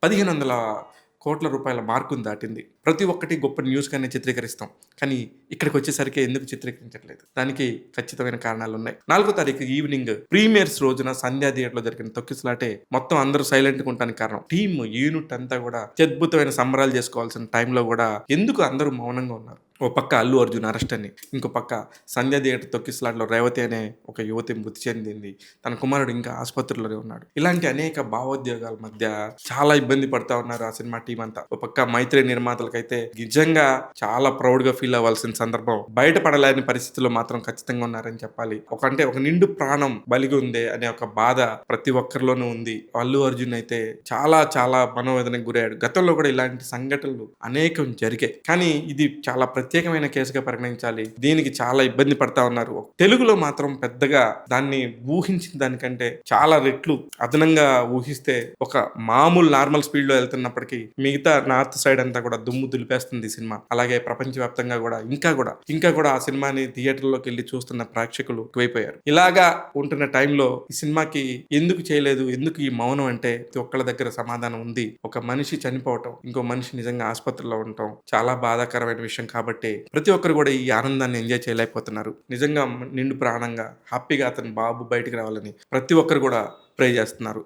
రూ. 1500 కోట్ల మార్కుని దాటింది. ప్రతి ఒక్కటి గొప్ప న్యూస్‌గానే చిత్రీకరిస్తాం. కానీ ఇక్కడికొచ్చేసరికి ఎందుకు చిత్రీకరించట్లేదు? దానికి ఖచ్చితమైన కారణాలున్నాయి. 4 తారీఖు ఈవినింగ్ ప్రీమియర్స్ రోజున సంధ్యా థియేటర్‌లో జరిగిన తొక్కిసలాటే మొత్తం అందరూ సైలెంట్‌గా ఉండటానికి కారణం. యూనిట్ అంతా కూడా అత్యద్భుతమైన సంబరాలు చేసుకోవాల్సిన టైంలో కూడా ఎందుకు అందరూ మౌనంగా ఉన్నారు? ఓ పక్క అల్లు అర్జున్ అరెస్ట్ అని, ఇంకో పక్క సంధ్యా థియేటర్ తొక్కిసలాటలో రేవతి అనే ఒక యువతి మృతి చెందింది. తన కుమారుడు ఇంకా ఆసుపత్రిలోనే ఉన్నాడు. ఇలాంటి అనేక భావోద్వేగాల మధ్య చాలా ఇబ్బంది పడతా ఉన్నారు ఆ సినిమా టీం అంతా. ఒక పక్క మైత్రి నిర్మాతలకైతే నిజంగా చాలా ప్రౌడ్ గా ఫీల్ అవ్వాల్సిన సందర్భం. బయటపడలేని పరిస్థితుల్లో మాత్రం ఖచ్చితంగా ఉన్నారని చెప్పాలి. ఒక నిండు ప్రాణం బలిగి ఉంది అనే ఒక బాధ ప్రతి ఒక్కరిలోనూ ఉంది. అల్లు అర్జున్ అయితే చాలా చాలా మనోవేదనకు గురయ్యాడు. గతంలో కూడా ఇలాంటి సంఘటనలు అనేకం జరిగాయి. కానీ ఇది చాలా ప్రత్యేకమైన కేసుగా పరిగణించాలి. దీనికి చాలా ఇబ్బంది పడతా ఉన్నారు. తెలుగులో మాత్రం పెద్దగా దాన్ని ఊహించిన దానికంటే చాలా రెట్లు అదనంగా ఊహిస్తే ఒక మామూలు నార్మల్ స్పీడ్ లో వెళ్తున్నప్పటికీ మిగతా నార్త్ సైడ్ అంతా కూడా దుమ్ము దులిపేస్తుంది ఈ సినిమా. అలాగే ప్రపంచవ్యాప్తంగా కూడా ఇంకా కూడా ఆ సినిమాని థియేటర్లోకి వెళ్ళి చూస్తున్న ప్రేక్షకులు ఎక్కువైపోయారు. ఇలాగా ఉంటున్న టైంలో ఈ సినిమాకి ఎందుకు చేయలేదు, ఎందుకు ఈ మౌనం అంటే ప్రతి ఒక్కళ్ళ దగ్గర సమాధానం ఉంది. ఒక మనిషి చనిపోవటం, ఇంకో మనిషి నిజంగా ఆసుపత్రిలో ఉండటం చాలా బాధాకరమైన విషయం కాబట్టి ప్రతి ఒక్కరు కూడా ఈ ఆనందాన్ని ఎంజాయ్ చేయలేకపోతున్నారు. నిజంగా నిండు ప్రాణంగా హ్యాపీగా అతని బాబు బయటికి రావాలని ప్రతి ఒక్కరు కూడా ప్రే చేస్తున్నారు.